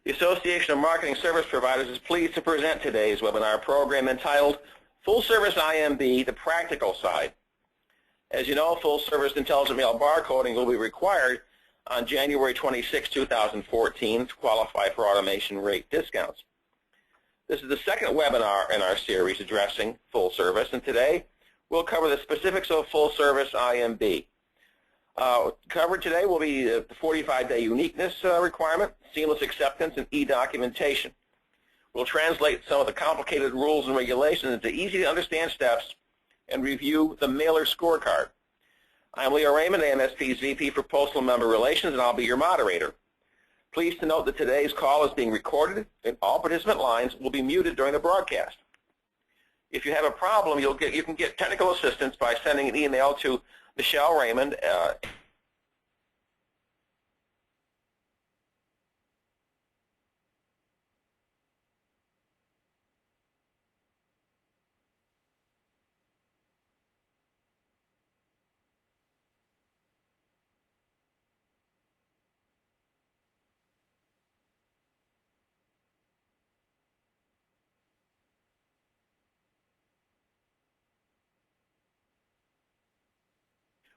The Association of Marketing Service Providers is pleased to present today's webinar program entitled Full Service IMB, the Practical Side. As you know, full service intelligent mail barcoding will be required on January 26, 2014 to qualify for automation rate discounts. This is the second webinar in our series addressing full service, and today we'll cover the specifics of full service IMB. Covered today will be the 45-day uniqueness requirement, seamless acceptance, and e-documentation. We'll translate some of the complicated rules and regulations into easy-to-understand steps and review the mailer scorecard. I'm Leo Raymond, AMSP's VP for Postal Member Relations, and I'll be your moderator. Please to note that today's call is being recorded, and all participant lines will be muted during the broadcast. If you have a problem, you can get technical assistance by sending an email to Michelle Raymond,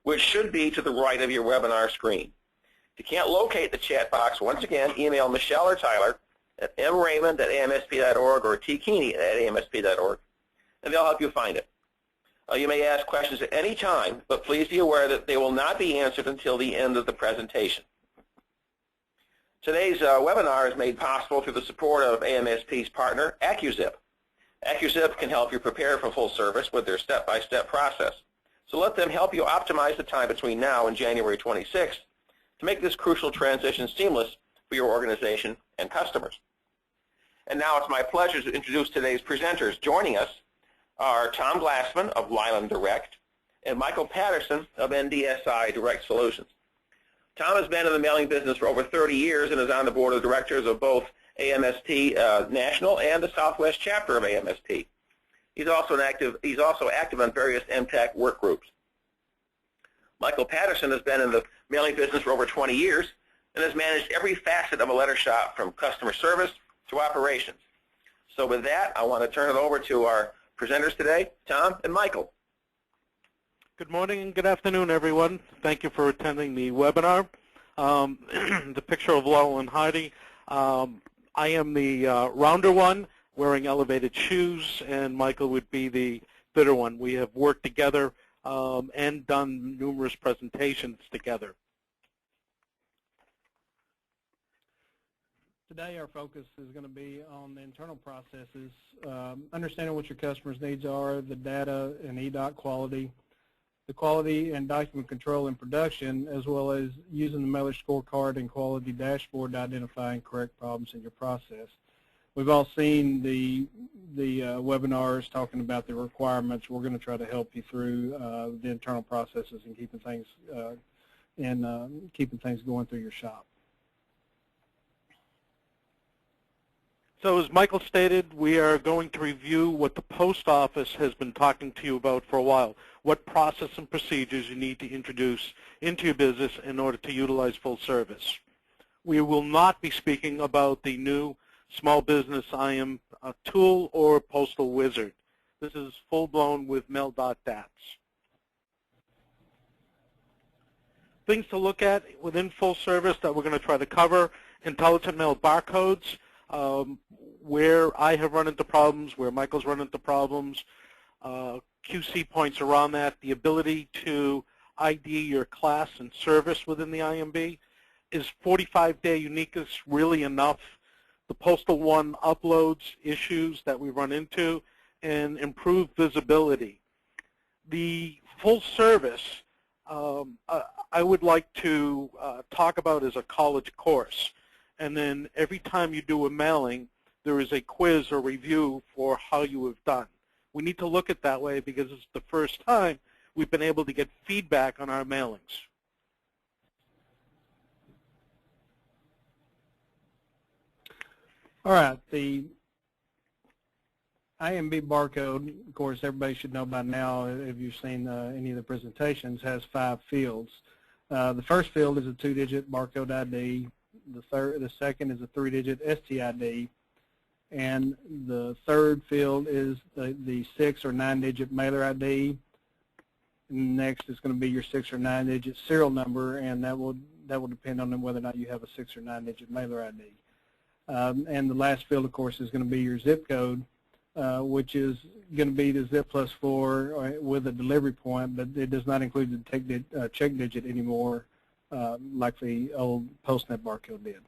which should be to the right of your webinar screen. If you can't locate the chat box, once again, email Michelle or Tyler at mraymond@amsp.org or tkeeney@amsp.org, and they'll help you find it. You may ask questions at any time, but please be aware that they will not be answered until the end of the presentation. Today's webinar is made possible through the support of AMSP's partner, AccuZip. AccuZip can help you prepare for full service with their step-by-step process. So let them help you optimize the time between now and January 26th to make this crucial transition seamless for your organization and customers. And now it's my pleasure to introduce today's presenters. Joining us are Tom Glassman of Weiland Direct and Michael Patterson of NDSI Direct Solutions. Tom has been in the mailing business for over 30 years and is on the board of directors of both AMSP National and the Southwest chapter of AMSP. He's also active on various MTAC work groups. Michael Patterson has been in the mailing business for over 20 years and has managed every facet of a letter shop from customer service to operations. So with that, I want to turn it over to our presenters today, Tom and Michael. Good morning and good afternoon, everyone. Thank you for attending the webinar. The picture of Laurel and Heidi. I am the rounder one, wearing elevated shoes, and Michael would be the fitter one. We have worked together and done numerous presentations together. Today our focus is going to be on the internal processes, understanding what your customers' needs are, the data and e-doc quality, the quality and document control in production, as well as using the mailer scorecard and quality dashboard to identify and correct problems in your process. We've all seen the webinars talking about the requirements. We're going to try to help you through the internal processes and keeping things going through your shop. So as Michael stated, we are going to review what the post office has been talking to you about for a while, what process and procedures you need to introduce into your business in order to utilize full service. We will not be speaking about the new Small Business IM tool or Postal Wizard. This is full-blown with Mail.DATS. Things to look at within full service that we're going to try to cover: intelligent mail barcodes, where I have run into problems, where Michael's run into problems, QC points around that, the ability to ID your class and service within the IMB. Is 45-day uniqueness really enough? The Postal One uploads issues that we run into, and improved visibility. The full service I would like to talk about as a college course. And then every time you do a mailing, there is a quiz or review for how you have done. We need to look at that way because it's the first time we've been able to get feedback on our mailings. All right, the IMB barcode, of course, everybody should know by now, if you've seen any of the presentations, has 5 fields. The first field is a 2-digit barcode ID. The second is a 3-digit STID. And the third field is the 6 or 9-digit mailer ID. And next is going to be your 6 or 9-digit serial number, and that will depend on whether or not you have a 6 or 9-digit mailer ID. And the last field, of course, is going to be your zip code, which is going to be the zip +4 with a delivery point, but it does not include the check digit anymore, like the old PostNet barcode did.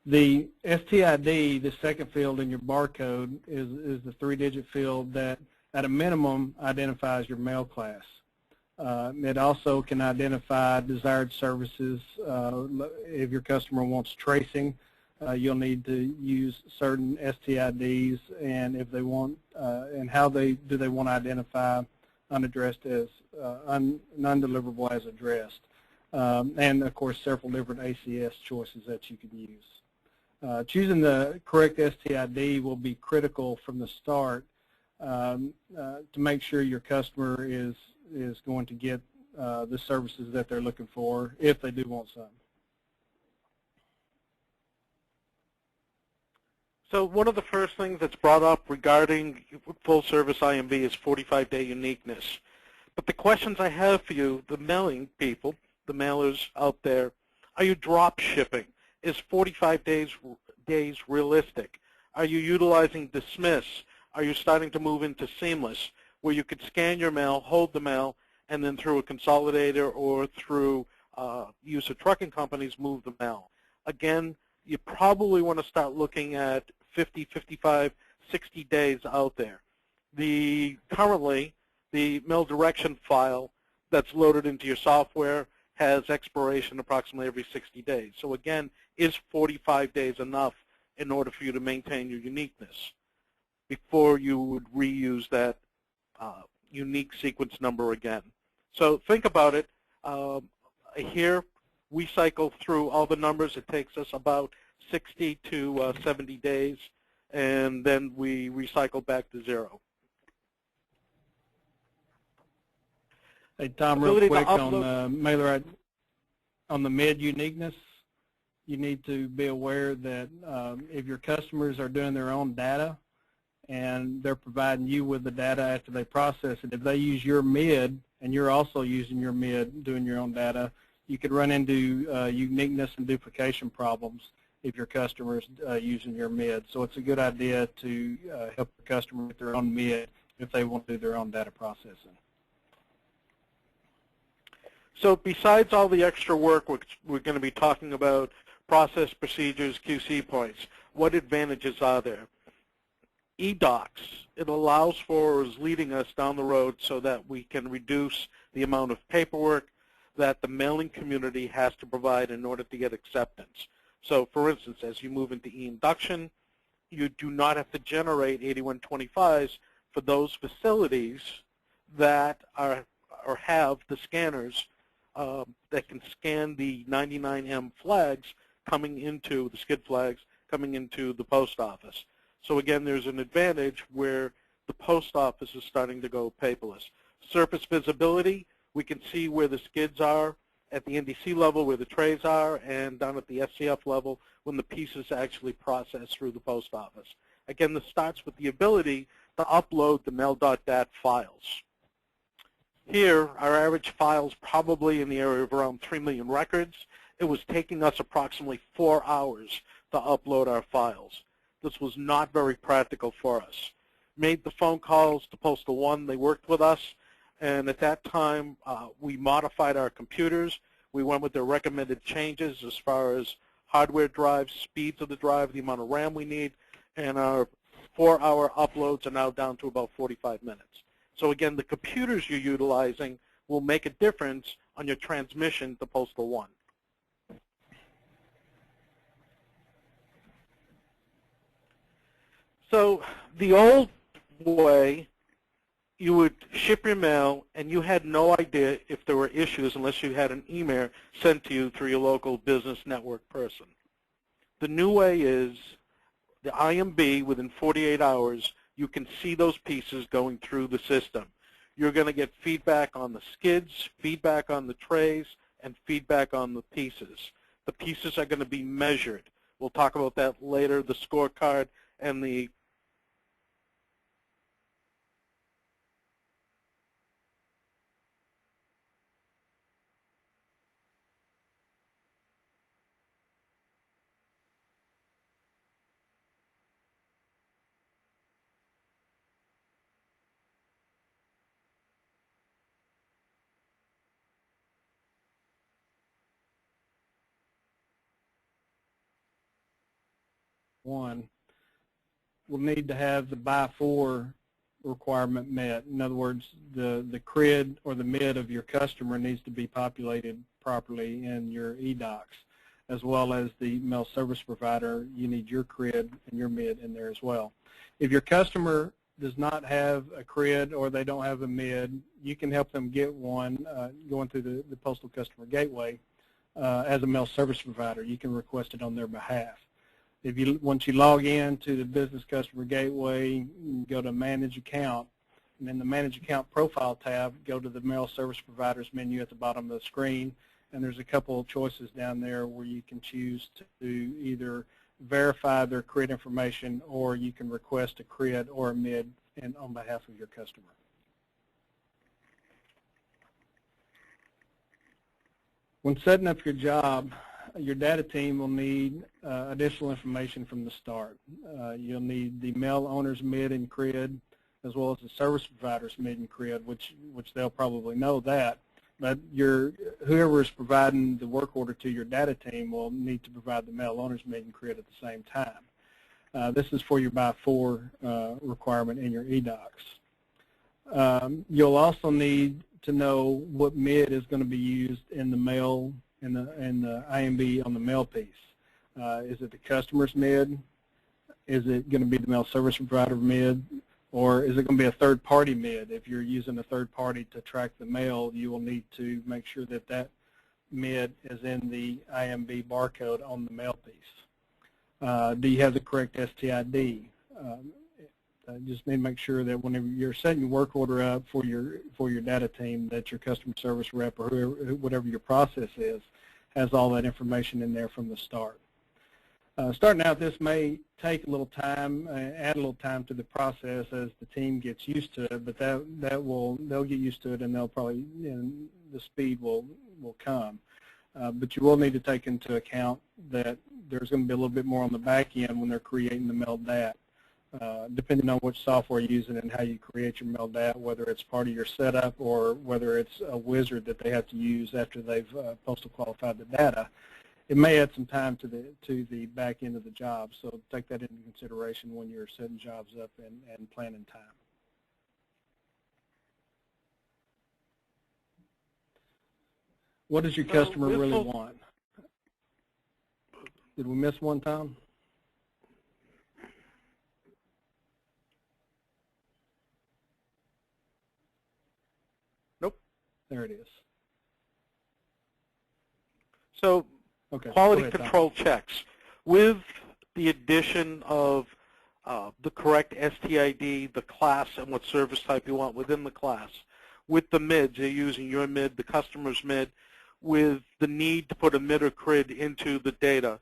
The STID, the second field in your barcode, is the 3-digit field that, at a minimum, identifies your mail class. It also can identify desired services. If your customer wants tracing, you'll need to use certain STIDs, and if they want, and how do they want to identify unaddressed as non-deliverable as addressed, and of course several different ACS choices that you can use. Choosing the correct STID will be critical from the start to make sure your customer is going to get the services that they're looking for, if they do want some. So one of the first things that's brought up regarding full-service IMB is 45-day uniqueness. But the questions I have for you, the mailing people, the mailers out there, are you drop shipping? Is 45 days realistic? Are you utilizing Dismiss? Are you starting to move into Seamless, where you could scan your mail, hold the mail, and then through a consolidator or through use of trucking companies move the mail? Again, you probably want to start looking at 50, 55, 60 days out there. Currently, the mail direction file that's loaded into your software has expiration approximately every 60 days. So again, is 45 days enough in order for you to maintain your uniqueness before you would reuse that unique sequence number again? So think about it. Here, we cycle through all the numbers. It takes us about 60 to 70 days, and then we recycle back to 0. Hey, Tom, real quick on mailer ID, on the mid uniqueness, you need to be aware that if your customers are doing their own data and they're providing you with the data after they process it, if they use your mid and you're also using your mid doing your own data, you could run into uniqueness and duplication problems if your customer's using your mid. So it's a good idea to help the customer with their own mid if they want to do their own data processing. So besides all the extra work which we're going to be talking about, process procedures, QC points, what advantages are there? eDocs, it allows for, or is leading us down the road so that we can reduce the amount of paperwork that the mailing community has to provide in order to get acceptance. So for instance, as you move into e-induction, you do not have to generate 8125s for those facilities that are or have the scanners that can scan the 99M flags coming into the skid flags coming into the post office. So again, there's an advantage where the post office is starting to go paperless. Surface visibility, we can see where the skids are at the NDC level, where the trays are, and down at the SCF level when the pieces actually process through the post office. Again, this starts with the ability to upload the mail.dat files. Here, our average file is probably in the area of around 3 million records. It was taking us approximately 4 hours to upload our files. This was not very practical for us. Made the phone calls to Postal One. They worked with us. And at that time, we modified our computers. We went with their recommended changes as far as hardware drives, speeds of the drive, the amount of RAM we need, and our 4-hour uploads are now down to about 45 minutes. So again, the computers you're utilizing will make a difference on your transmission to Postal One. So the old way, you would ship your mail and you had no idea if there were issues unless you had an email sent to you through your local business network person. The new way is the IMB, within 48 hours, you can see those pieces going through the system. You're going to get feedback on the skids, feedback on the trays, and feedback on the pieces. The pieces are going to be measured. We'll talk about that later, the scorecard and the one will need to have the by four requirement met. In other words, the CRID or the MID of your customer needs to be populated properly in your eDocs, as well as the mail service provider. You need your CRID and your MID in there as well. If your customer does not have a CRID or they don't have a MID, you can help them get one going through the Postal Customer Gateway as a mail service provider. You can request it on their behalf. Once you log in to the Business Customer Gateway, you go to Manage Account, and in the Manage Account Profile tab, go to the Mail Service Providers menu at the bottom of the screen, and there's a couple of choices down there where you can choose to either verify their CRID information, or you can request a CRID or a MID on behalf of your customer. When setting up your job, your data team will need additional information from the start. You'll need the mail owner's MID and CRID, as well as the service provider's MID and CRID, which they'll probably know that. But whoever is providing the work order to your data team will need to provide the mail owner's MID and CRID at the same time. This is for your by four requirement in your eDocs. You'll also need to know what MID is going to be used in the mail, in the IMB on the mail piece. Is it the customer's MID? Is it going to be the mail service provider MID? Or is it going to be a third-party MID? If you're using a third party to track the mail, you will need to make sure that that MID is in the IMB barcode on the mail piece. Do you have the correct STID? Just need to make sure that whenever you're setting your work order up for your data team, that your customer service rep or whatever your process is has all that information in there from the start. Starting out, this may take a little time, add a little time to the process as the team gets used to it, but they'll get used to it, and they'll probably, the speed will come. But you will need to take into account that there's going to be a little bit more on the back end when they're creating the mail DAT. Depending on which software you're using and how you create your mail DAT, whether it's part of your setup or whether it's a wizard that they have to use after they've postal qualified the data, it may add some time to the back end of the job. So take that into consideration when you're setting jobs up and planning time. What does your customer really want? Did we miss one, Tom? Nope. There it is. So okay. Quality control checks. With the addition of the correct STID, the class, and what service type you want within the class, with the MIDs, you're using your MID, the customer's MID, with the need to put a MID or CRID into the data,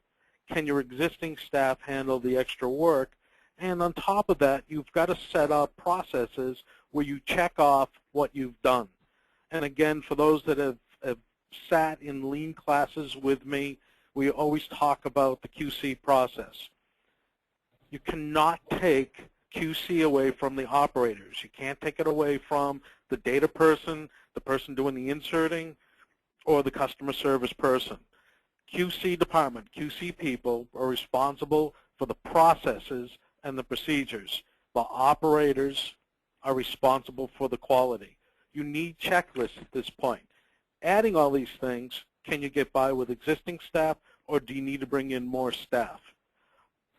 can your existing staff handle the extra work? And on top of that, you've got to set up processes where you check off what you've done. And again, for those that have sat in lean classes with me, we always talk about the QC process. You cannot take QC away from the operators. You can't take it away from the data person, the person doing the inserting, or the customer service person. QC department, QC people are responsible for the processes and the procedures. The operators are responsible for the quality. You need checklists at this point. Adding all these things, can you get by with existing staff, or do you need to bring in more staff?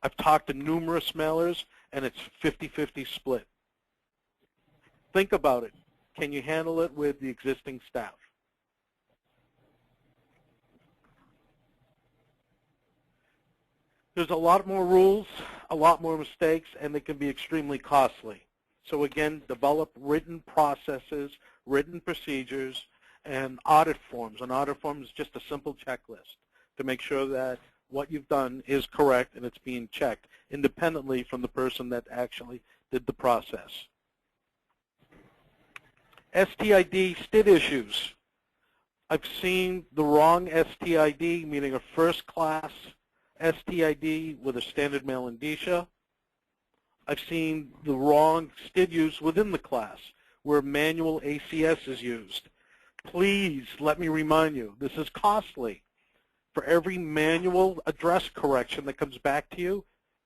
I've talked to numerous mailers, and it's 50-50 split. Think about it. Can you handle it with the existing staff? There's a lot more rules, a lot more mistakes, and they can be extremely costly. So again, develop written processes, written procedures, and audit forms. An audit form is just a simple checklist to make sure that what you've done is correct and it's being checked independently from the person that actually did the process. STID STID issues. I've seen the wrong STID, meaning a first-class STID with a standard male indicia. I've seen the wrong STID used within the class, where manual ACS is used. Please let me remind you, this is costly. For every manual address correction that comes back to you,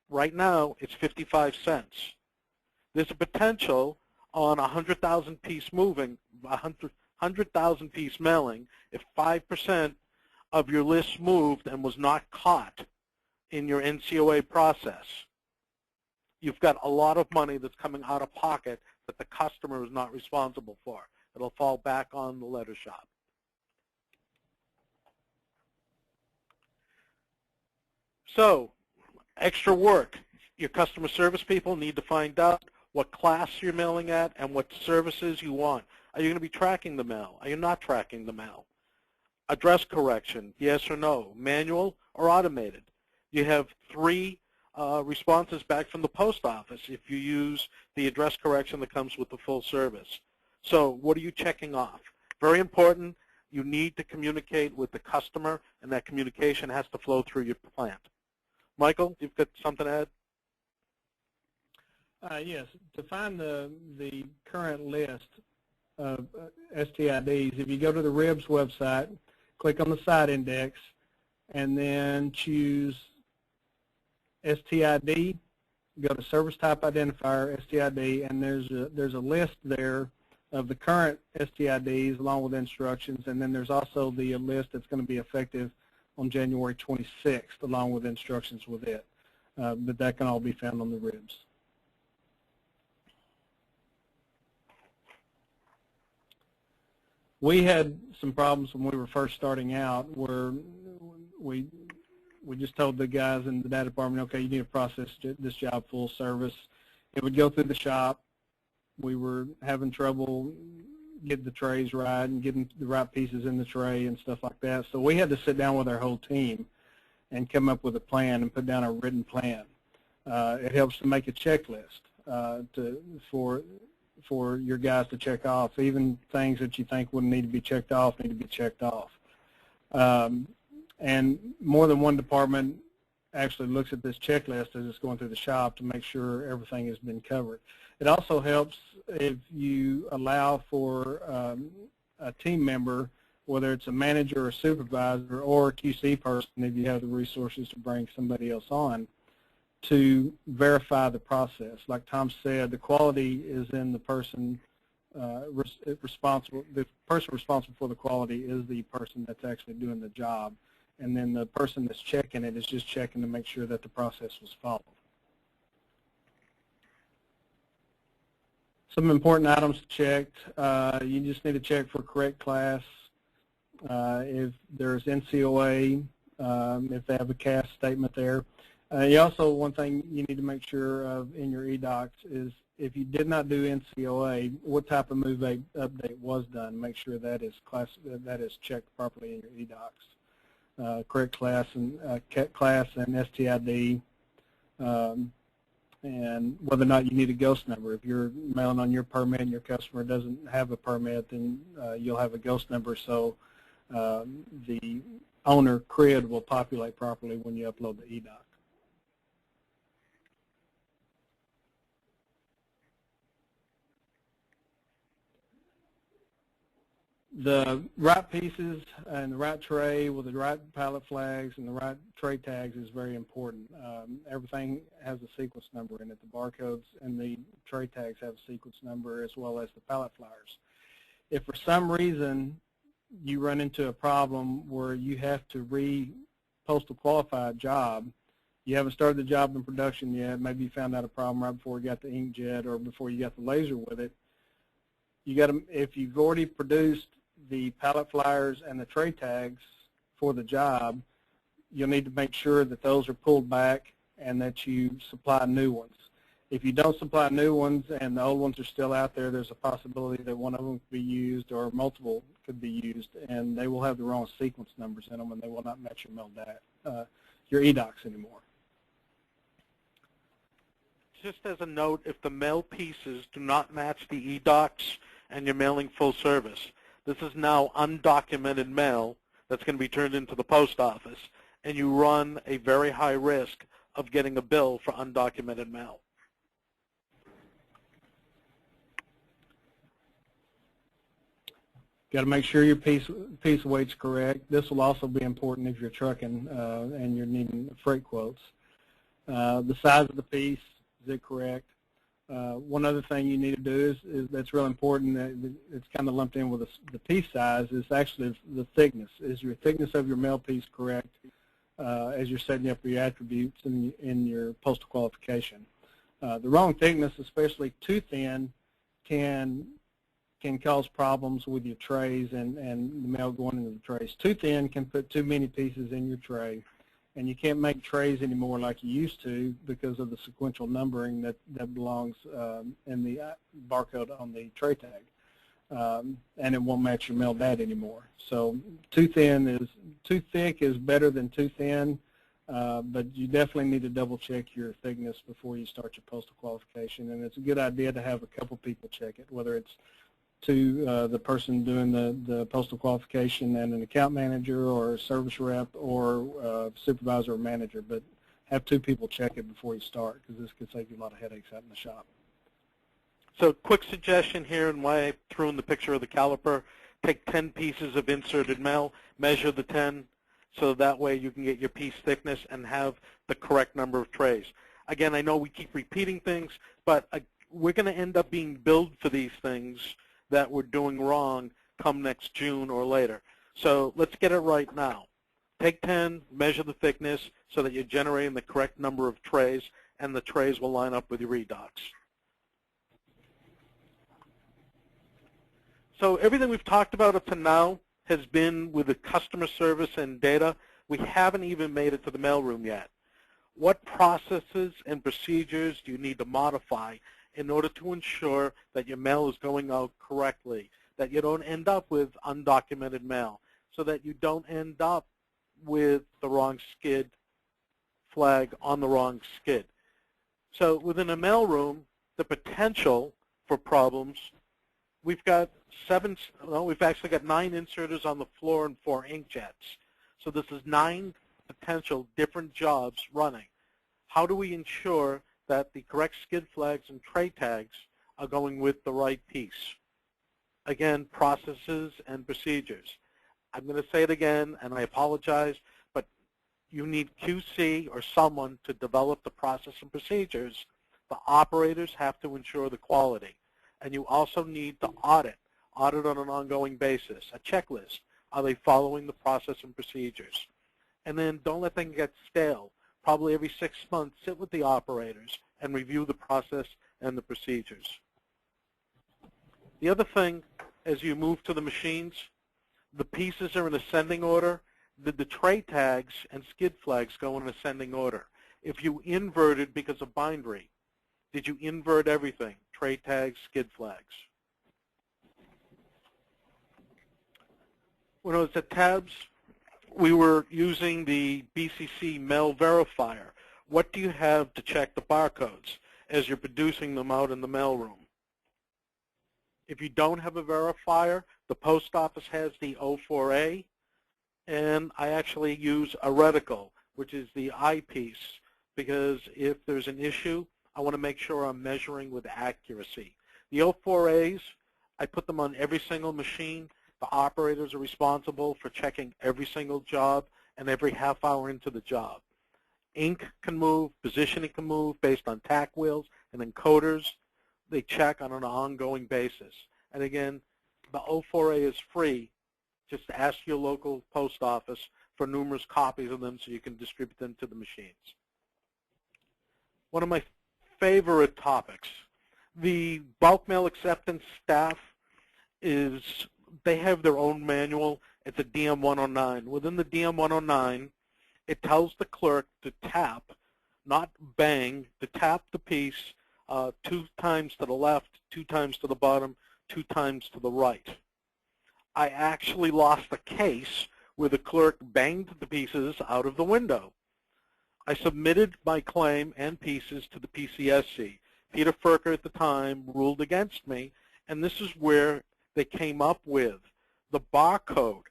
right now it's 55 cents. There's a potential on 100,000 piece moving, 100,000 piece mailing, if 5% of your list moved and was not caught in your NCOA process, you've got a lot of money that's coming out of pocket that the customer is not responsible for. It'll fall back on the letter shop. So, extra work. Your customer service people need to find out what class you're mailing at and what services you want. Are you going to be tracking the mail? Are you not tracking the mail? Address correction, yes or no, manual or automated. You have 3 responses back from the post office if you use the address correction that comes with the full service. So what are you checking off? Very important, you need to communicate with the customer, and that communication has to flow through your plant. Michael, you've got something to add? Yes, to find the current list of STIDs, if you go to the RIBS website, click on the site index, and then choose STID, go to service type identifier, STID, and there's a list there of the current STIDs along with instructions, and then there's also the list that's going to be effective on January 26th along with instructions with it. But that can all be found on the RIBS. We had some problems when we were first starting out where we just told the guys in the data department, okay, you need to process this job full service. It would go through the shop. We were having trouble getting the trays right and getting the right pieces in the tray and stuff like that. So we had to sit down with our whole team and come up with a plan and put down a written plan. It helps to make a checklist for your guys to check off. Even things that you think wouldn't need to be checked off need to be checked off. And more than one department actually looks at this checklist as it's going through the shop to make sure everything has been covered. It also helps if you allow for a team member, whether it's a manager or supervisor or a QC person, if you have the resources to bring somebody else on, to verify the process. Like Tom said, the quality is in the person responsible. The person responsible for the quality is the person that's actually doing the job, and then the person that's checking it is just checking to make sure that the process was followed. Some important items checked. You just need to check for correct class. If there's NCOA, if they have a CAS statement there. One thing you need to make sure of in your eDocs is if you did not do NCOA, what type of move update was done. Make sure that is checked properly in your eDocs. Correct class and STID, and whether or not you need a ghost number. If you're mailing on your permit and your customer doesn't have a permit, then you'll have a ghost number, so the owner CRID will populate properly when you upload the eDoc. The right pieces and the right tray with the right pallet flags and the right tray tags is very important. Everything has a sequence number in it. The barcodes and the tray tags have a sequence number as well as the pallet flyers. If for some reason you run into a problem where you have to re-postal qualify a job, you haven't started the job in production yet, maybe you found out a problem right before you got the inkjet or before you got the laser with it, you got to, if you've already produced the pallet flyers and the tray tags for the job, you'll need to make sure that those are pulled back and that you supply new ones. If you don't supply new ones and the old ones are still out there, there's a possibility that one of them could be used or multiple could be used, and they will have the wrong sequence numbers in them, and they will not match your mail data, your eDocs anymore. Just as a note, if the mail pieces do not match the eDocs and you're mailing full service, this is now undocumented mail that's going to be turned into the post office, and you run a very high risk of getting a bill for undocumented mail. Got to make sure your piece weight's correct. This will also be important if you're trucking and you're needing freight quotes. The size of the piece, is it correct? One other thing you need to do is that's real important. That it's kind of lumped in with the piece size. Is actually the thickness. Is your thickness of your mail piece correct as you're setting up your attributes in your postal qualification? The wrong thickness, especially too thin, can cause problems with your trays and the mail going into the trays. Too thin can put too many pieces in your tray, and you can't make trays anymore like you used to because of the sequential numbering that belongs in the barcode on the tray tag, and it won't match your mail data anymore. So too thick is better than too thin, but you definitely need to double check your thickness before you start your postal qualification, and it's a good idea to have a couple people check it, whether it's to the person doing the postal qualification and an account manager or a service rep or supervisor or manager, but have two people check it before you start, because this could save you a lot of headaches out in the shop. So quick suggestion here, and why I threw in the picture of the caliper, take 10 pieces of inserted mail, measure the 10, so that way you can get your piece thickness and have the correct number of trays. Again, I know we keep repeating things, but we're going to end up being billed for these things that we're doing wrong come next June or later. So let's get it right now. Take 10, measure the thickness so that you're generating the correct number of trays, and the trays will line up with your eDocs. So everything we've talked about up to now has been with the customer service and data. We haven't even made it to the mailroom yet. What processes and procedures do you need to modify in order to ensure that your mail is going out correctly, that you don't end up with undocumented mail, so that you don't end up with the wrong skid flag on the wrong skid? So within a mailroom, the potential for problems, we've got we've actually got 9 inserters on the floor and 4 inkjets. So this is 9 potential different jobs running. How do we ensure that the correct skid flags and tray tags are going with the right piece? Again, processes and procedures. I'm going to say it again, and I apologize, but you need QC or someone to develop the process and procedures. The operators have to ensure the quality. And you also need to audit on an ongoing basis, a checklist. Are they following the process and procedures? And then don't let them get stale. Probably every 6 months, sit with the operators and review the process and the procedures. The other thing, as you move to the machines, the pieces are in ascending order. The tray tags and skid flags go in ascending order. If you inverted because of bindery, did you invert everything? Tray tags, skid flags. When I was at Tabs, we were using the BCC Mail Verifier. What do you have to check the barcodes as you're producing them out in the mailroom? If you don't have a verifier, the post office has the O4A, and I actually use a reticle, which is the eyepiece, because if there's an issue, I want to make sure I'm measuring with accuracy. The O4As, I put them on every single machine. The operators are responsible for checking every single job and every half hour into the job. Ink can move, positioning can move based on tack wheels and encoders. They check on an ongoing basis. And again, the O4A is free. Just ask your local post office for numerous copies of them so you can distribute them to the machines. One of my favorite topics, the bulk mail acceptance staff they have their own manual. It's a DM-109. Within the DM-109, it tells the clerk to tap, not bang, to tap the piece 2 times to the left, 2 times to the bottom, 2 times to the right. I actually lost a case where the clerk banged the pieces out of the window. I submitted my claim and pieces to the PCSC. Peter Ferker at the time ruled against me, and this is where they came up with the barcode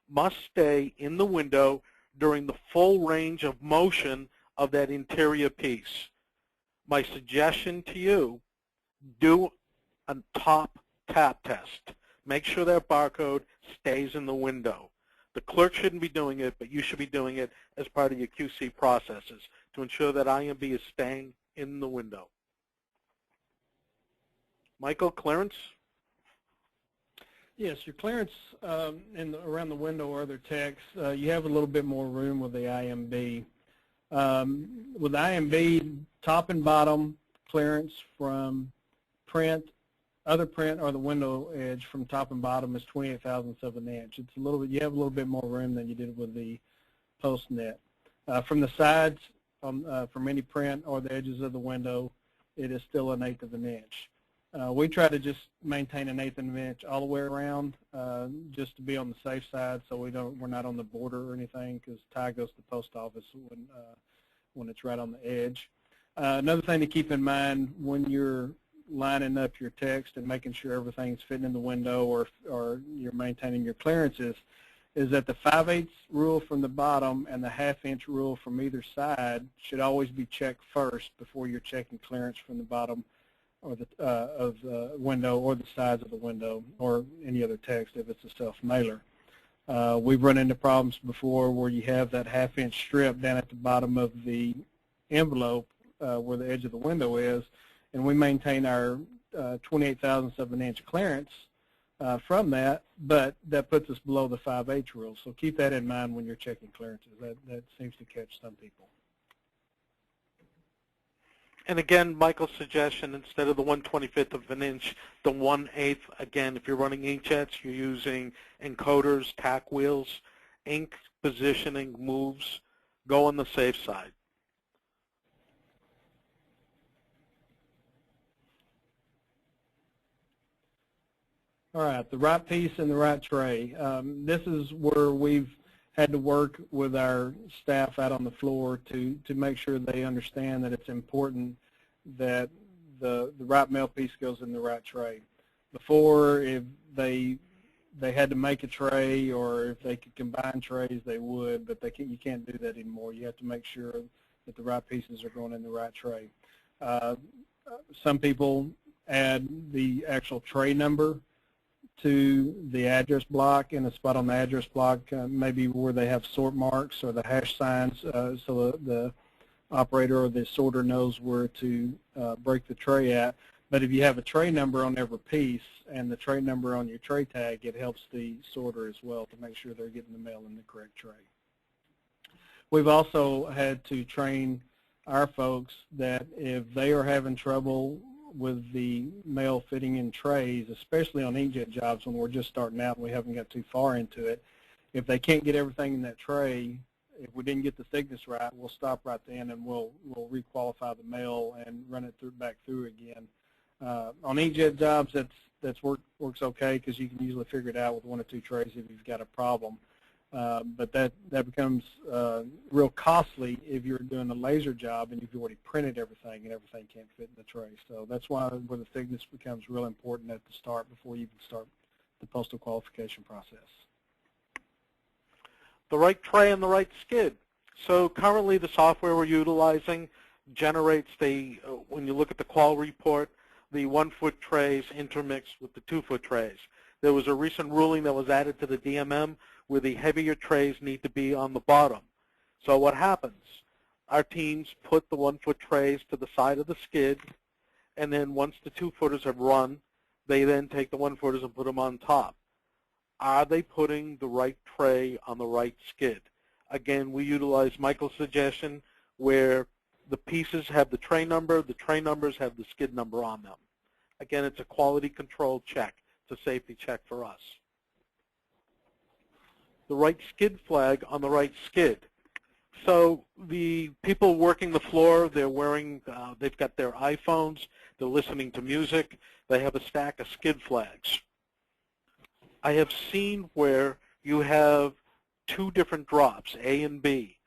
must stay in the window during the full range of motion of that interior piece. My suggestion to you, do a top tap test. Make sure that barcode stays in the window. The clerk shouldn't be doing it, but you should be doing it as part of your QC processes to ensure that IMB is staying in the window. Michael, clearance? Yes, your clearance around the window or other text, you have a little bit more room with the IMB. With IMB, top and bottom clearance from other print or the window edge from top and bottom is 28 thousandths of an inch. It's a little bit, you have a little bit more room than you did with the post net. From the sides, from any print or the edges of the window, it is still 1/8 of an inch. We try to just maintain 1/8 of an inch all the way around, just to be on the safe side, so we're not on the border or anything, because tie goes to the post office when it's right on the edge. Another thing to keep in mind when you're lining up your text and making sure everything's fitting in the window or you're maintaining your clearances is that the 5/8 rule from the bottom and the 1/2 inch rule from either side should always be checked first before you're checking clearance from the bottom or of the window or the sides of the window or any other text if it's a self-mailer. We've run into problems before where you have that 1/2 inch strip down at the bottom of the envelope where the edge of the window is, and we maintain our 28 thousandths of an inch clearance from that, but that puts us below the 5/8 rule. So keep that in mind when you're checking clearances. That seems to catch some people. And again, Michael's suggestion, instead of the 1/25th of an inch, the 1/8. Again, if you're running inkjets, you're using encoders, tack wheels, ink positioning moves. Go on the safe side. All right, the right piece and the right tray. This is where we've had to work with our staff out on the floor to make sure they understand that it's important that the right mail piece goes in the right tray. Before, if they had to make a tray or if they could combine trays, they would, but you can't do that anymore. You have to make sure that the right pieces are going in the right tray. Some people add the actual tray number to the address block in a spot on the address block, maybe where they have sort marks or the hash signs, so the operator or the sorter knows where to break the tray at. But if you have a tray number on every piece and the tray number on your tray tag, it helps the sorter as well to make sure they're getting the mail in the correct tray. We've also had to train our folks that if they are having trouble with the mail fitting in trays, especially on inkjet jobs when we're just starting out and we haven't got too far into it, if they can't get everything in that tray, if we didn't get the thickness right, we'll stop right then and we'll requalify the mail and run it back through again. On inkjet jobs, that's works okay because you can usually figure it out with 1 or 2 trays if you've got a problem. But that becomes real costly if you're doing a laser job and you've already printed everything and everything can't fit in the tray. So that's why where the thickness becomes real important at the start before you even start the postal qualification process. The right tray and the right skid. So currently the software we're utilizing generates when you look at the qual report, the 1-foot trays intermixed with the 2-foot trays. There was a recent ruling that was added to the DMM where the heavier trays need to be on the bottom. So what happens? Our teams put the 1-foot trays to the side of the skid, and then once the 2-footers have run, they then take the 1-footers and put them on top. Are they putting the right tray on the right skid? Again, we utilize Michael's suggestion where the pieces have the tray number, the tray numbers have the skid number on them. Again, it's a quality control check. It's a safety check for us. The right skid flag on the right skid. So the people working the floor, they're wearing, they've got their iPhones, they're listening to music, they have a stack of skid flags. I have seen where you have two different drops, A and B.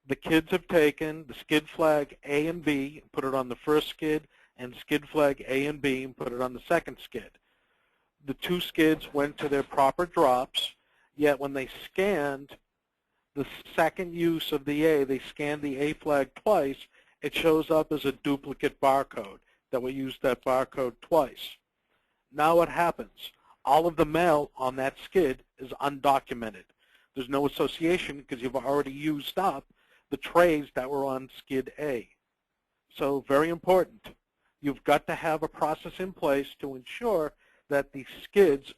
The kids have taken the skid flag A and B, put it on the first skid, and skid flag A and B and put it on the second skid. The two skids went to their proper drops, yet when they scanned the second use of the A, they scanned the A flag twice, it shows up as a duplicate barcode, that we used that barcode twice. Now what happens? All of the mail on that skid is undocumented. There's no association because you've already used up the trays that were on skid A. So very important. You've got to have a process in place to ensure that the skids,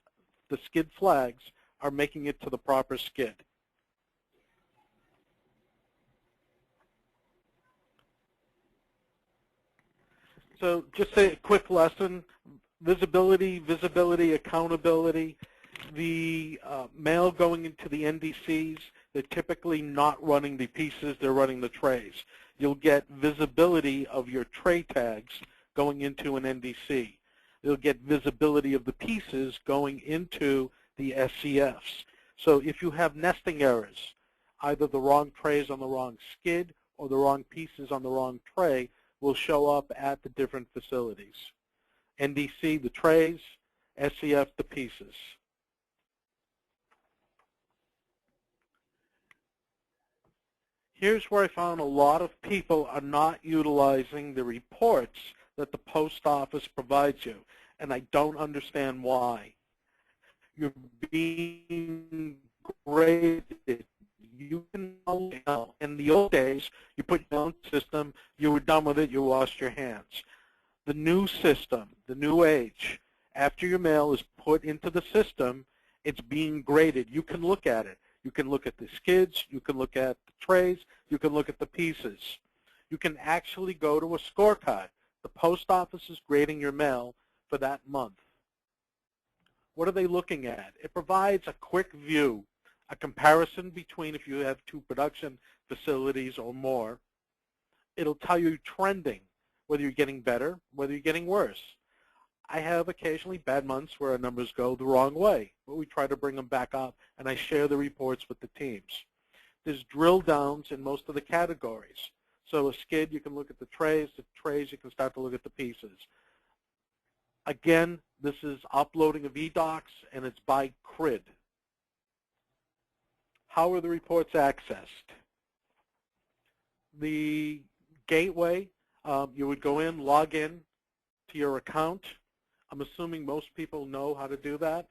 the skid flags, are making it to the proper skid. So just a quick lesson, visibility, accountability. The mail going into the NDCs, they're typically not running the pieces, they're running the trays. You'll get visibility of your tray tags going into an NDC. You'll get visibility of the pieces going into the SCFs. So if you have nesting errors, either the wrong trays on the wrong skid or the wrong pieces on the wrong tray will show up at the different facilities. NDC, the trays, SCF, the pieces. Here's where I found a lot of people are not utilizing the reports that the post office provides you, and I don't understand why. You're being graded. You can know. In the old days, you put your own system, you were done with it, you washed your hands. The new system, the new age, after your mail is put into the system, it's being graded. You can look at it. You can look at the skids, you can look at the trays, you can look at the pieces. You can actually go to a scorecard. The post office is grading your mail for that month. What are they looking at? It provides a quick view, a comparison between if you have two production facilities or more. It'll tell you trending, whether you're getting better, whether you're getting worse. I have occasionally bad months where our numbers go the wrong way, but we try to bring them back up, and I share the reports with the teams. There's drill downs in most of the categories. So a skid, you can look at the trays you can start to look at the pieces. Again, this is uploading of eDocs, and it's by CRID. How are the reports accessed? The gateway, you would go in, log in to your account. I'm assuming most people know how to do that.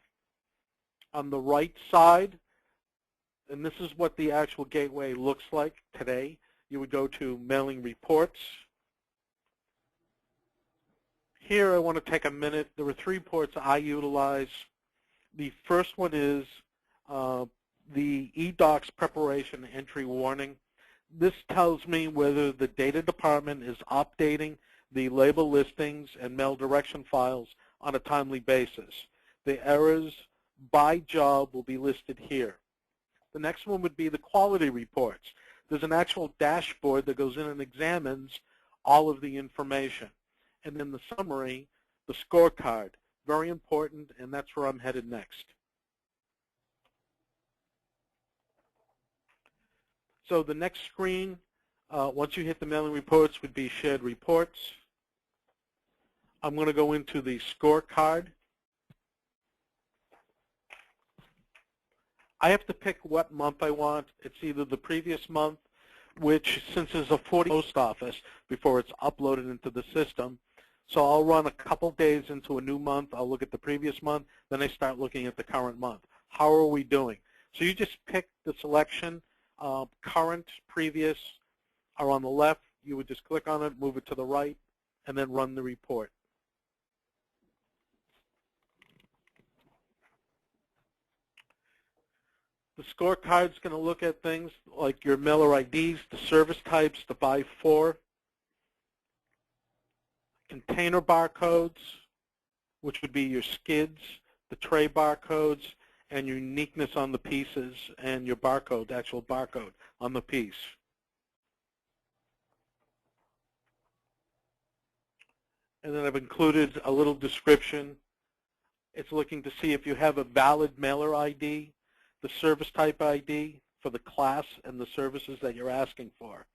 On the right side, and this is what the actual gateway looks like today, you would go to mailing reports. Here I want to take a minute. There are 3 reports I utilize. The first one is the eDocs preparation entry warning. This tells me whether the data department is updating the label listings and mail direction files on a timely basis. The errors by job will be listed here. The next one would be the quality reports. There's an actual dashboard that goes in and examines all of the information. And then the summary, the scorecard, very important, and that's where I'm headed next. So the next screen, once you hit the mailing reports, would be shared reports. I'm going to go into the scorecard. I have to pick what month I want. It's either the previous month, which since there's a 40 post office before it's uploaded into the system, so I'll run a couple days into a new month. I'll look at the previous month, then I start looking at the current month. How are we doing? So you just pick the selection. Current, previous are on the left. You would just click on it, move it to the right, and then run the report. The scorecard is going to look at things like your mailer IDs, the service types, the by for, container barcodes, which would be your skids, the tray barcodes, and your uniqueness on the pieces, and your barcode, the actual barcode on the piece. And then I've included a little description. It's looking to see if you have a valid mailer ID, the service type ID for the class and the services that you're asking for.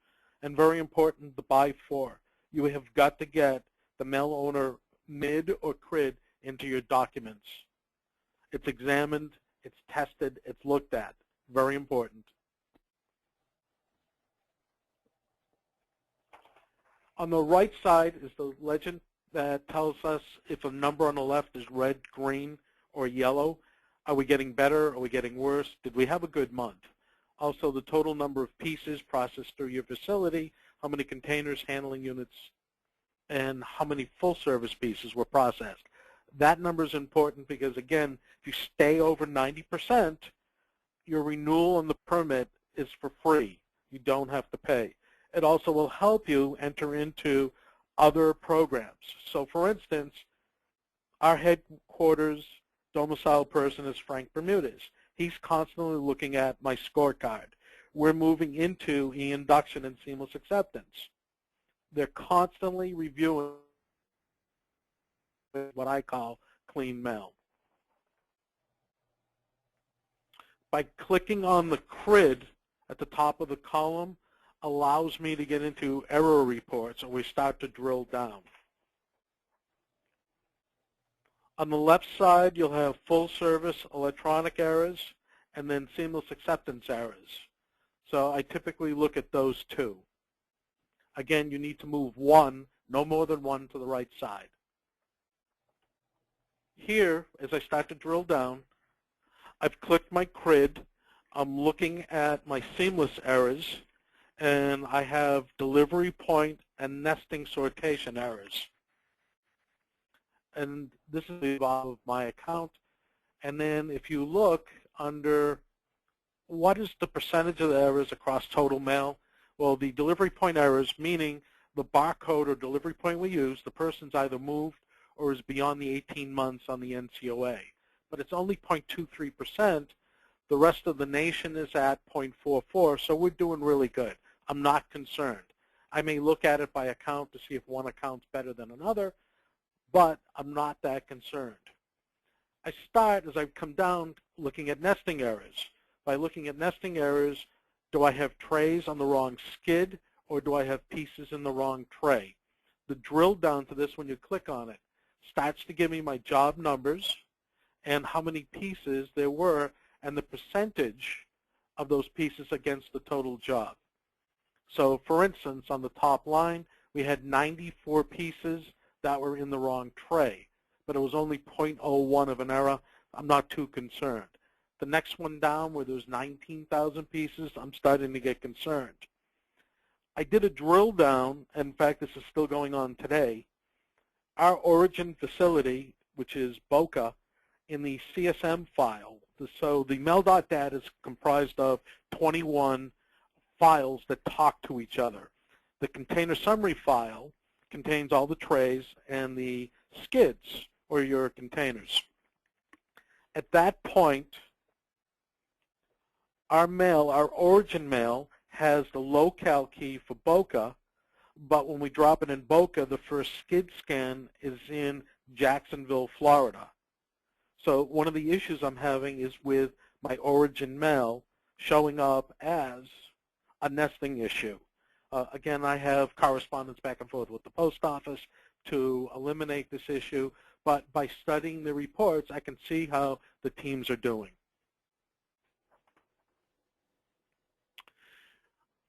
And very important, the by for. You have got to get the mail owner MID or CRID into your documents. It's examined, it's tested, it's looked at. Very important. On the right side is the legend that tells us if a number on the left is red, green, or yellow. Are we getting better? Are we getting worse? Did we have a good month? Also, the total number of pieces processed through your facility, how many containers, handling units, and how many full-service pieces were processed. That number is important because, again, if you stay over 90%, your renewal on the permit is for free. You don't have to pay. It also will help you enter into other programs. So, for instance, our headquarters domicile person is Frank Bermudez. He's constantly looking at my scorecard. We're moving into e-induction and seamless acceptance. They're constantly reviewing what I call clean mail. By clicking on the CRID at the top of the column allows me to get into error reports, and we start to drill down. On the left side, you'll have full service electronic errors and then seamless acceptance errors. So I typically look at those two. Again, you need to move one, no more than one, to the right side. Here, as I start to drill down, I've clicked my CRID. I'm looking at my seamless errors, and I have delivery point and nesting sortation errors. And this is the bottom of my account. And then if you look under what is the percentage of the errors across total mail, well, the delivery point errors, meaning the barcode or delivery point we use, the person's either moved or is beyond the 18 months on the NCOA. But it's only 0.23%. The rest of the nation is at 0.44, so we're doing really good. I'm not concerned. I may look at it by account to see if one account's better than another, but I'm not that concerned. I start, as I come down, looking at nesting errors. By looking at nesting errors, do I have trays on the wrong skid, or do I have pieces in the wrong tray? The drill down to this, when you click on it, starts to give me my job numbers and how many pieces there were and the percentage of those pieces against the total job. So, for instance, on the top line, we had 94 pieces that were in the wrong tray, but it was only 0.01 of an error. I'm not too concerned. The next one down, where there's 19,000 pieces, I'm starting to get concerned. I did a drill down, and in fact, this is still going on today. Our origin facility, which is Boca, in the CSM file, so the mail.dat is comprised of 21 files that talk to each other. The container summary file contains all the trays and the skids, or your containers. At that point, our mail, our origin mail, has the locale key for Boca, but when we drop it in Boca, the first skid scan is in Jacksonville, Florida. So one of the issues I'm having is with my origin mail showing up as a nesting issue. Again, I have correspondence back and forth with the post office to eliminate this issue, but by studying the reports, I can see how the teams are doing.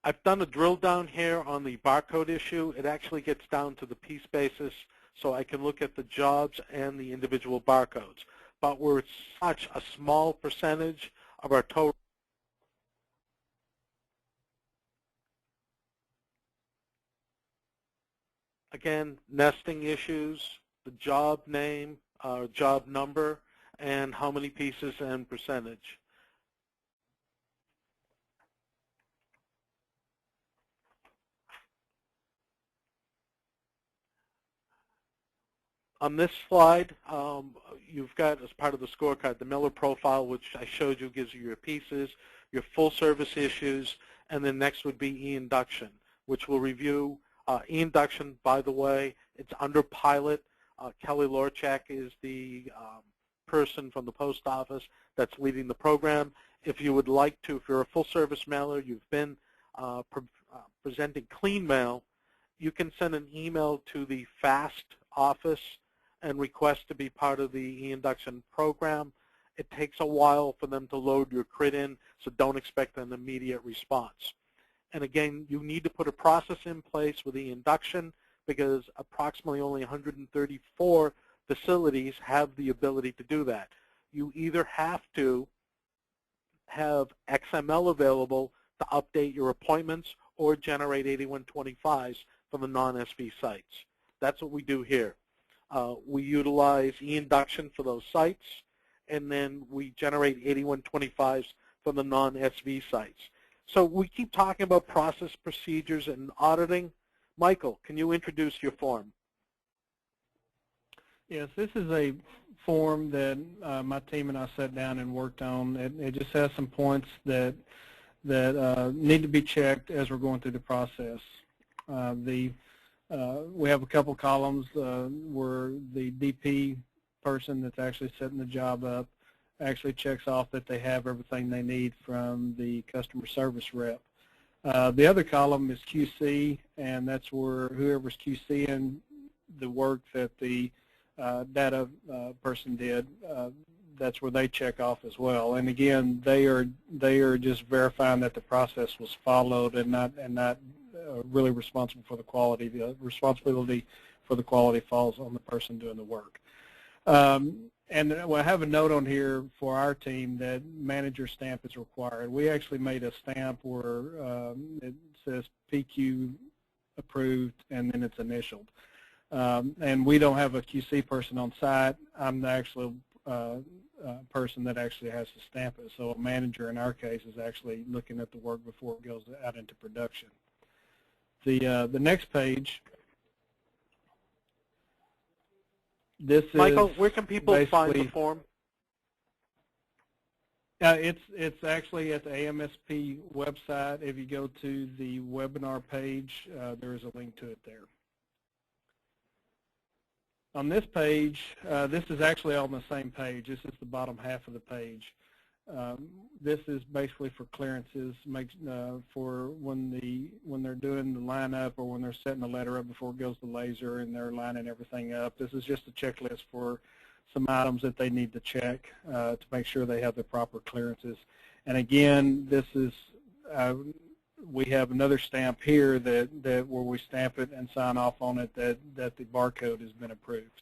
I've done a drill down here on the barcode issue. It actually gets down to the piece basis, so I can look at the jobs and the individual barcodes. But where it's such a small percentage of our total, again, nesting issues, the job name, job number, and how many pieces and percentage. On this slide, you've got, as part of the scorecard, the Miller profile, which I showed you, gives you your pieces, your full service issues, and then next would be e-induction, which will review E-induction, by the way, it's under pilot. Kelly Lorchak is the person from the post office that's leading the program. If you would like to, if you're a full-service mailer, you've been presenting clean mail, you can send an email to the FAST office and request to be part of the e-induction program. It takes a while for them to load your CRIT in, so don't expect an immediate response. And again, you need to put a process in place with the induction because approximately only 134 facilities have the ability to do that. You either have to have XML available to update your appointments or generate 8125s from the non-SV sites. That's what we do here. We utilize e-induction for those sites, and then we generate 8125s from the non-SV sites. So we keep talking about process, procedures, and auditing. Michael, can you introduce your form? Yes, this is a form that my team and I sat down and worked on. It just has some points that need to be checked as we're going through the process. We have a couple columns where the DP person that's actually setting the job up actually checks off that they have everything they need from the customer service rep. The other column is QC, and that's where whoever's QCing the work that the data person did, that's where they check off as well. And again, they are just verifying that the process was followed and not really responsible for the quality. The responsibility for the quality falls on the person doing the work. And I have a note on here for our team that manager stamp is required. We actually made a stamp where it says PQ approved and then it's initialed. And we don't have a QC person on site. I'm the actual person that actually has to stamp it. So a manager in our case is actually looking at the work before it goes out into production. The next page. Michael, where can people find the form? It's actually at the AMSP website. If you go to the webinar page, there is a link to it there. On this page, this is actually on the same page. This is the bottom half of the page. This is basically for clearances, for when they're doing the lineup or when they're setting the letter up before it goes to laser and they're lining everything up. This is just a checklist for some items that they need to check to make sure they have the proper clearances. And again, this is we have another stamp here that where we stamp it and sign off on it that the barcode has been approved.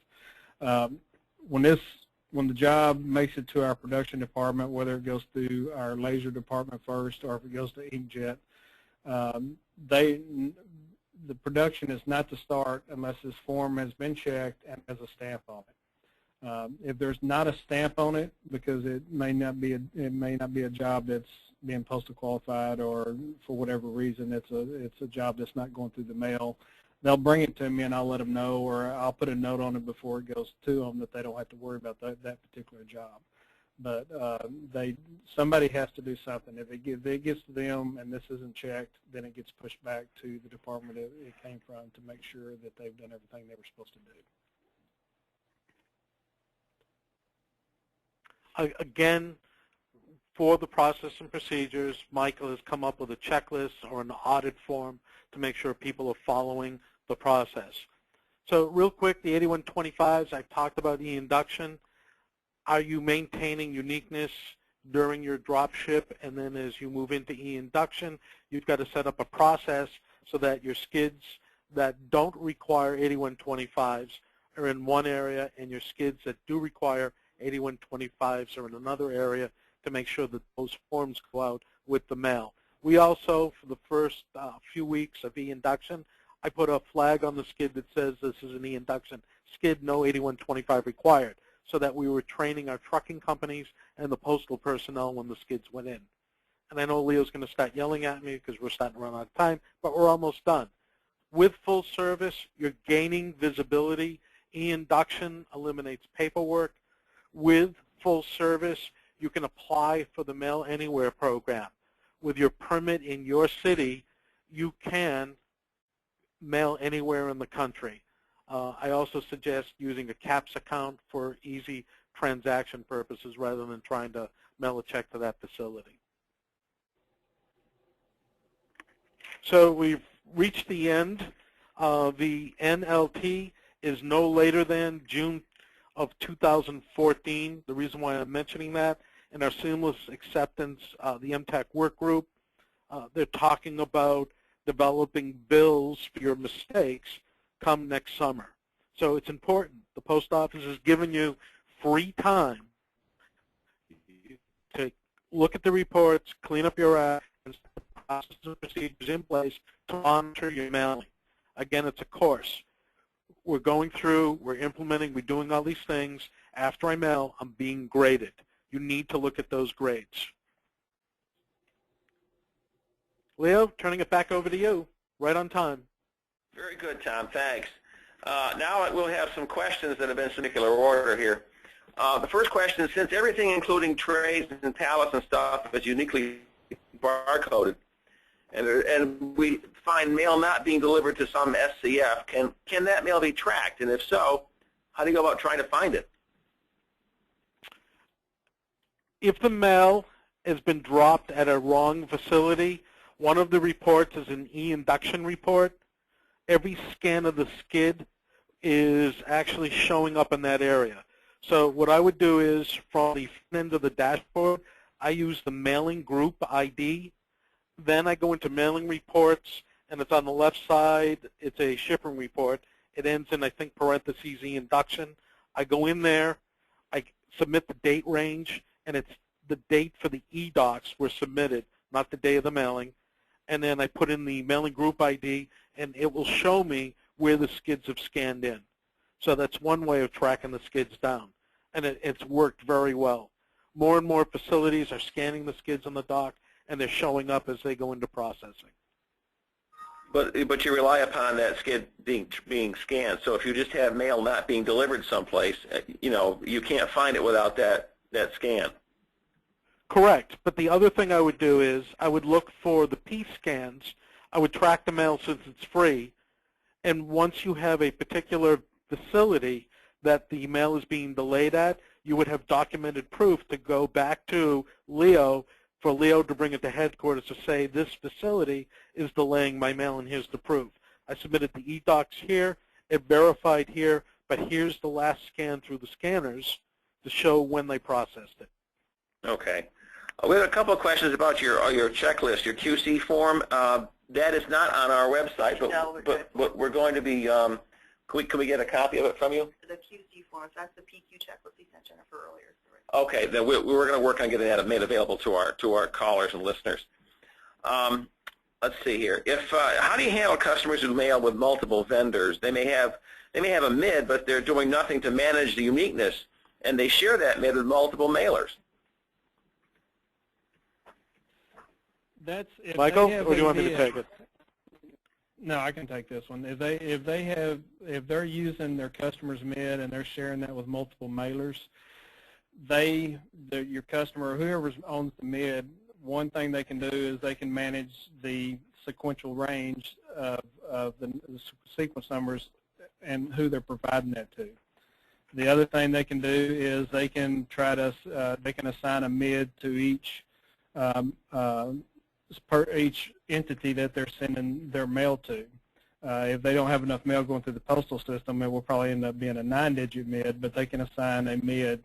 When the job makes it to our production department, whether it goes through our laser department first or if it goes to inkjet, the production is not to start unless this form has been checked and has a stamp on it. If there's not a stamp on it, because it may not be a job that's being postal qualified, or for whatever reason it's a job that's not going through the mail, they'll bring it to me and I'll let them know, or I'll put a note on it before it goes to them that they don't have to worry about that particular job. But somebody has to do something. If it gets to them and this isn't checked, then it gets pushed back to the department it came from to make sure that they've done everything they were supposed to do. Again, for the process and procedures, Michael has come up with a checklist or an audit form to make sure people are following the process. So real quick, the 8125s, I've talked about e-induction. Are you maintaining uniqueness during your drop ship? And then as you move into e-induction, you've got to set up a process so that your skids that don't require 8125s are in one area and your skids that do require 8125s are in another area, to make sure that those forms go out with the mail. We also, for the first few weeks of e-induction, I put a flag on the skid that says this is an e-induction skid, no 8125 required, so that we were training our trucking companies and the postal personnel when the skids went in. And I know Leo's going to start yelling at me because we're starting to run out of time, but we're almost done. With full service, you're gaining visibility. E-induction eliminates paperwork. With full service, you can apply for the Mail Anywhere program. With your permit in your city, you can mail anywhere in the country. I also suggest using a CAPS account for easy transaction purposes rather than trying to mail a check to that facility. So we've reached the end. The NLT is no later than June of 2014. The reason why I'm mentioning that, in our seamless acceptance, the MTAC work group, they're talking about developing bills for your mistakes come next summer. So it's important. The post office has given you free time to look at the reports, clean up your act, and set the processes and procedures in place to monitor your mailing. Again, it's a course. We're going through, we're implementing, we're doing all these things. After I mail, I'm being graded. You need to look at those grades. Leo, turning it back over to you, right on time. Very good, Tom. Thanks. Now we'll have some questions that have been in particular order here. The first question is, since everything including trays and pallets and stuff is uniquely barcoded, and we find mail not being delivered to some SCF, can that mail be tracked? And if so, how do you go about trying to find it? If the mail has been dropped at a wrong facility, one of the reports is an e-induction report. Every scan of the skid is actually showing up in that area. So what I would do is, from the front end of the dashboard, I use the mailing group ID. Then I go into mailing reports, and it's on the left side. It's a shipping report. It ends in, I think, parentheses e-induction. I go in there. I submit the date range, and it's the date for the e-docs were submitted, not the day of the mailing. And then I put in the mailing group ID, and it will show me where the skids have scanned in. So that's one way of tracking the skids down, and it's worked very well. More and more facilities are scanning the skids on the dock, and they're showing up as they go into processing. But you rely upon that skid being scanned. So if you just have mail not being delivered someplace, you can't find it without that scan. Correct. But the other thing I would do is I would look for the P scans. I would track the mail since it's free. And once you have a particular facility that the mail is being delayed at, you would have documented proof to go back to Leo for Leo to bring it to headquarters to say, this facility is delaying my mail, and here's the proof. I submitted the e-docs here, it verified here, but here's the last scan through the scanners to show when they processed it. Okay. We have a couple of questions about your checklist, your QC form. That is not on our website, but we're going to be, can we get a copy of it from you? The QC forms, that's the PQ checklist we sent Jennifer earlier. Okay, then we're going to work on getting that made available to our callers and listeners. Let's see here. How do you handle customers who mail with multiple vendors? They may have a MID, but they're doing nothing to manage the uniqueness, and they share that MID with multiple mailers. Michael, or do you want me to take it? No, I can take this one. If they're using their customer's MID and they're sharing that with multiple mailers, your customer, whoever owns the MID, one thing they can do is they can manage the sequential range of the sequence numbers and who they're providing that to. The other thing they can do is they can assign a MID to each each entity that they're sending their mail to. If they don't have enough mail going through the postal system, it will probably end up being a 9-digit MID, but they can assign a MID.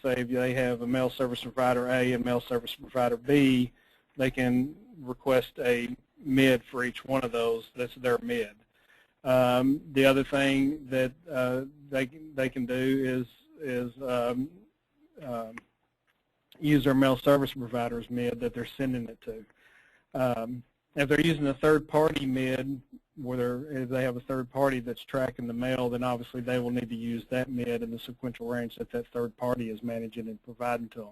Say if they have a mail service provider A and mail service provider B, they can request a MID for each one of those. That's their MID. The other thing that they can do is use their mail service provider's MID that they're sending it to. If they're using a third-party MID, if they have a third party that's tracking the mail, then obviously they will need to use that MID in the sequential range that third party is managing and providing to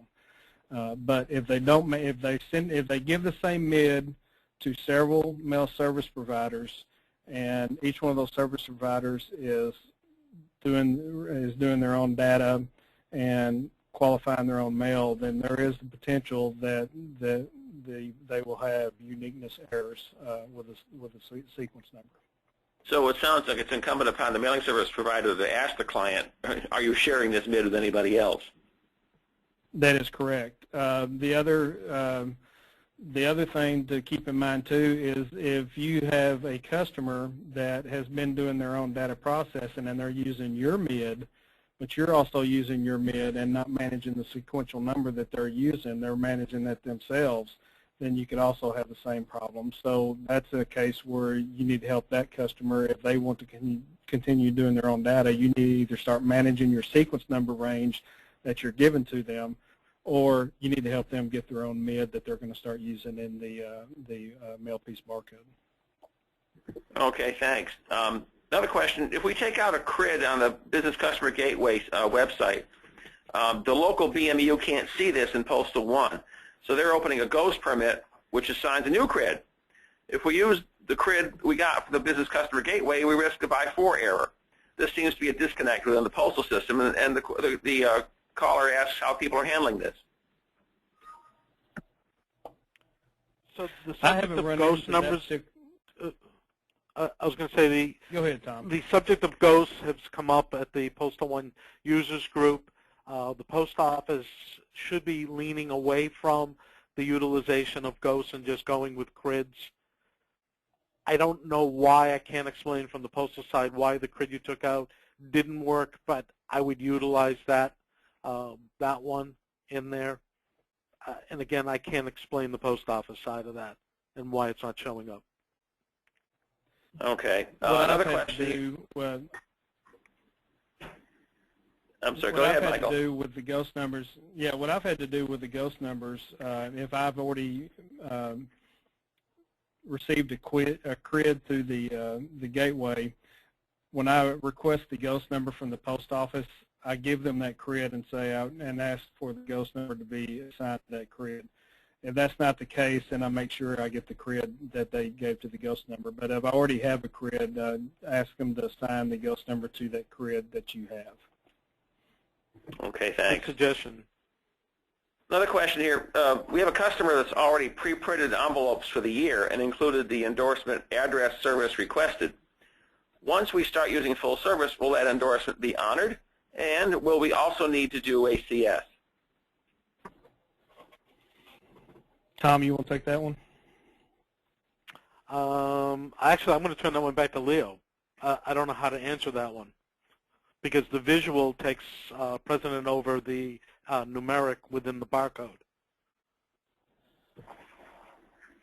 them. But if they don't, if they give the same MID to several mail service providers, and each one of those service providers is doing their own data and qualifying their own mail, then there is the potential that they will have uniqueness errors with a sequence number. So it sounds like it's incumbent upon the mailing service provider to ask the client, are you sharing this MID with anybody else? That is correct. The other thing to keep in mind too is if you have a customer that has been doing their own data processing and they're using your MID, but you're also using your MID and not managing the sequential number that they're using, they're managing that themselves, then you could also have the same problem. So that's a case where you need to help that customer. If they want to continue doing their own data, you need to either start managing your sequence number range that you're giving to them, or you need to help them get their own MID that they're going to start using in the mail piece barcode. Okay, thanks. Another question, if we take out a CRID on the Business Customer Gateway website, the local BMU can't see this in Postal One. So they're opening a GHOST permit, which assigns a new CRID. If we use the CRID we got for the Business Customer Gateway, we risk a by-4 error. This seems to be a disconnect within the postal system, and the caller asks how people are handling this. So the subject of GHOST numbers, I was going to say Go ahead, Tom. the subject of GHOST has come up at the Postal One users group. The post office should be leaning away from the utilization of GHOST and just going with CRIDs. I don't know why. I can't explain from the postal side why the CRID you took out didn't work, but I would utilize that one in there. And again, I can't explain the post office side of that and why it's not showing up. Okay. What Another I've had to question. do, I'm sorry, what go ahead, I've had Michael. to do with the GHOST numbers, what I've had to do with the GHOST numbers, if I've already received a CRID through the gateway, when I request the GHOST number from the post office, I give them that CRID and say and ask for the GHOST number to be assigned to that CRID. If that's not the case, then I make sure I get the CRID that they gave to the GHOST number. But if I already have a CRID, ask them to assign the GHOST number to that CRID that you have. Okay, Good thanks. suggestion. Another question here. We have a customer that's already pre-printed envelopes for the year and included the endorsement address service requested. Once we start using full service, will that endorsement be honored? And will we also need to do a CS? Tom, you want to take that one? Actually, I'm going to turn that one back to Leo. I don't know how to answer that one because the visual takes precedent over the numeric within the barcode.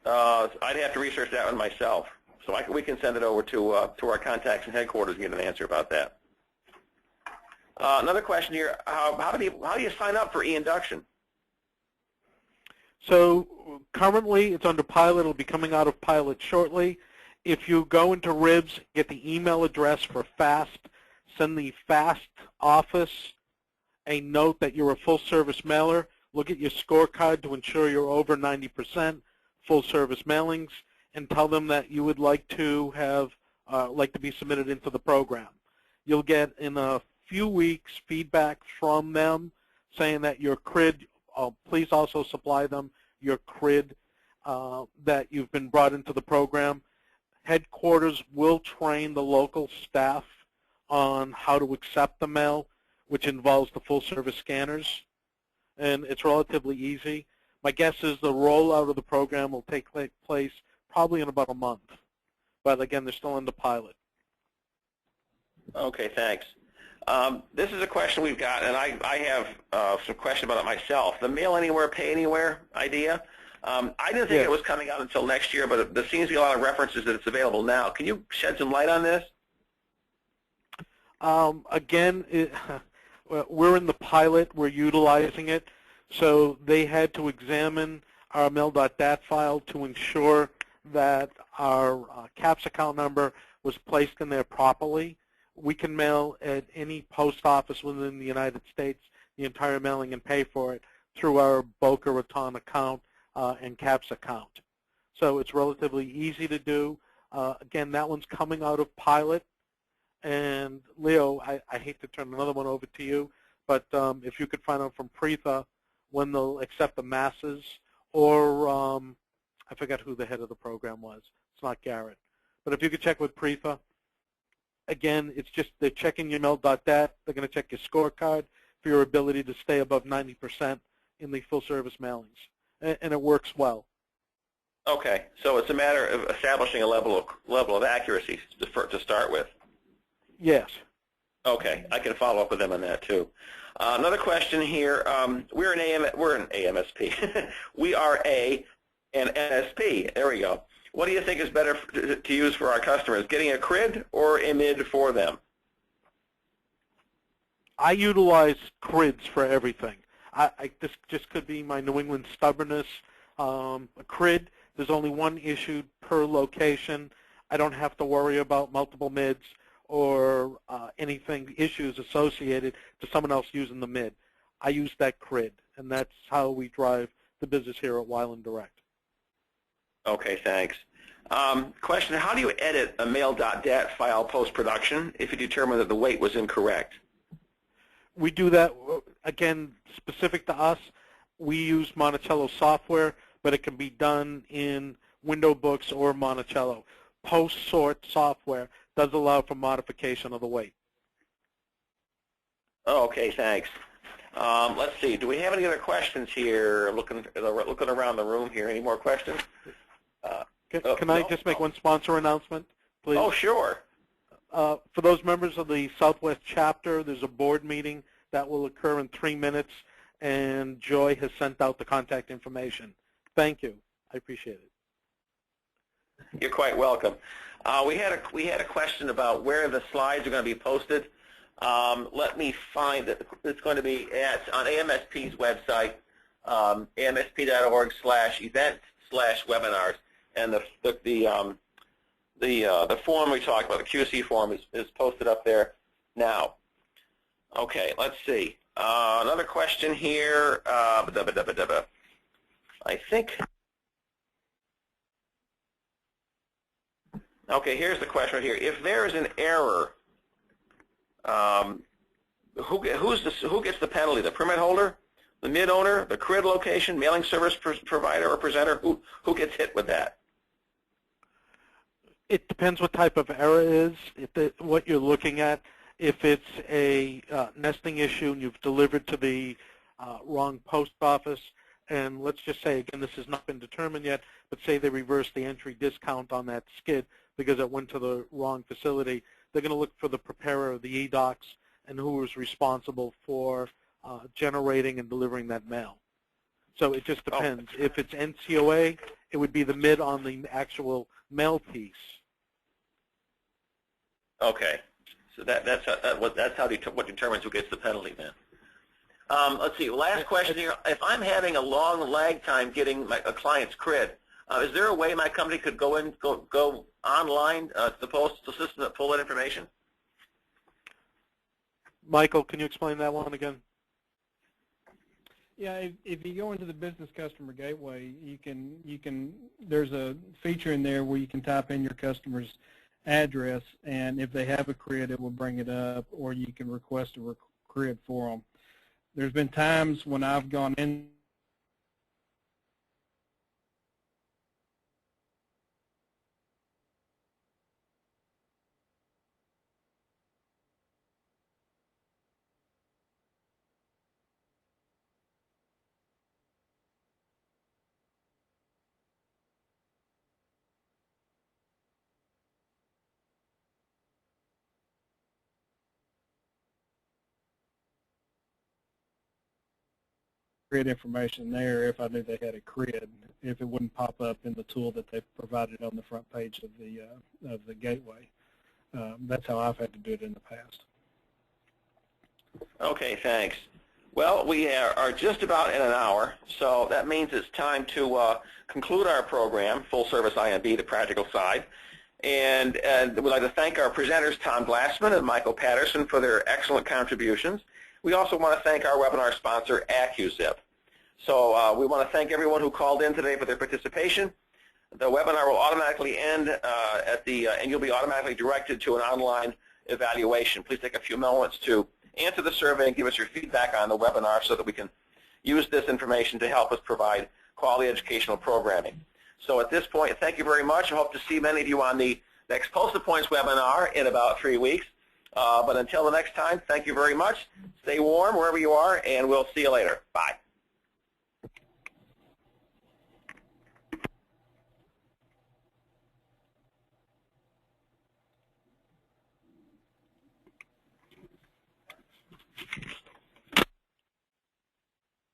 I'd have to research that one myself. So we can send it over to our contacts and headquarters and get an answer about that. Another question here, how do you sign up for e-induction? So currently it's under pilot. It'll be coming out of pilot shortly. If you go into RIBS, get the email address for FAST, send the FAST office a note that you're a full-service mailer. Look at your scorecard to ensure you're over 90% full-service mailings, and tell them that you would like to have like to be submitted into the program. You'll get in a few weeks feedback from them saying that your CRID, please also supply them your CRID that you've been brought into the program. Headquarters will train the local staff on how to accept the mail, which involves the full-service scanners, and it's relatively easy. My guess is the rollout of the program will take place probably in about a month, but again, they're still in the pilot. Okay, thanks. This is a question we've got, and I have some question about it myself. The Mail Anywhere, Pay Anywhere idea. I didn't think it was coming out until next year, but there seems to be a lot of references that it's available now. Can you shed some light on this? Again, we're in the pilot. We're utilizing it. So they had to examine our mail.dat file to ensure that our CAPS account number was placed in there properly. We can mail at any post office within the United States the entire mailing and pay for it through our Boca Raton account and CAPS account. So it's relatively easy to do. Again, that one's coming out of pilot. And Leo, I hate to turn another one over to you, but if you could find out from Preetha when they'll accept the masses, or I forgot who the head of the program was. It's not Garrett. But if you could check with Preetha Again, it's just they're checking your mail.dat. They're going to check your scorecard for your ability to stay above 90% in the full-service mailings, and it works well. Okay, so it's a matter of establishing a level of accuracy to start with. Yes. Okay, I can follow up with them on that too. Another question here. We're an AMSP. We are an NSP. There we go. What do you think is better to use for our customers, getting a CRID or a MID for them? I utilize CRIDs for everything. This just could be my New England stubbornness. A CRID, there's only one issued per location. I don't have to worry about multiple MIDs or anything issues associated to someone else using the MID. I use that CRID, and that's how we drive the business here at Weiland Direct. Okay, thanks. Question, how do you edit a mail.dat file post-production if you determine that the weight was incorrect? We do that, again, specific to us. We use Monticello software, but it can be done in WindowBooks or Monticello. Post-sort software does allow for modification of the weight. Oh, okay, thanks. Let's see. Do we have any other questions here? Looking around the room here. Any more questions? Can I just make one sponsor announcement, please? Oh, sure. For those members of the Southwest chapter, there's a board meeting that will occur in 3 minutes, and Joy has sent out the contact information. Thank you. I appreciate it. You're quite welcome. We had a question about where the slides are going to be posted. Let me find it. It's going to be on AMSP's website, amsp.org/event/webinars, and the form we talked about, the QC form, is posted up there now. Okay, let's see. Another question here. I think. Okay, here's the question right here. If there is an error, who gets the penalty? The permit holder, the MID owner, the CRID location, mailing service provider or presenter? Who gets hit with that? It depends what type of error is, what you're looking at. If it's a nesting issue and you've delivered to the wrong post office, and let's just say, again, this has not been determined yet, but say they reverse the entry discount on that skid because it went to the wrong facility, they're going to look for the preparer of the e-docs and who was responsible for generating and delivering that mail. So it just depends. Oh. If it's NCOA, it would be the MID on the actual mail piece. Okay, so that's what determines who gets the penalty then. Let's see. Last question here. If I'm having a long lag time getting a client's CRID, is there a way my company could go online to the postal system to pull that information? Michael, can you explain that one again? Yeah, if you go into the Business Customer Gateway, you can. There's a feature in there where you can type in your customer's address, and if they have a CRID, it will bring it up, or you can request a CRID for them. There's been times when I've gone in CRID information there if I knew they had a CRID, if it wouldn't pop up in the tool that they provided on the front page of the gateway. That's how I've had to do it in the past. Okay, thanks. Well, we are just about in an hour, so that means it's time to conclude our program, Full Service IMB, the practical side. And we'd like to thank our presenters, Tom Glassman and Michael Patterson, for their excellent contributions. We also want to thank our webinar sponsor, AccuZip. So we want to thank everyone who called in today for their participation. The webinar will automatically end and you'll be automatically directed to an online evaluation. Please take a few moments to answer the survey and give us your feedback on the webinar so that we can use this information to help us provide quality educational programming. So at this point, thank you very much. I hope to see many of you on the next Posted Points webinar in about 3 weeks. But until the next time, thank you very much. Stay warm wherever you are, and we'll see you later. Bye.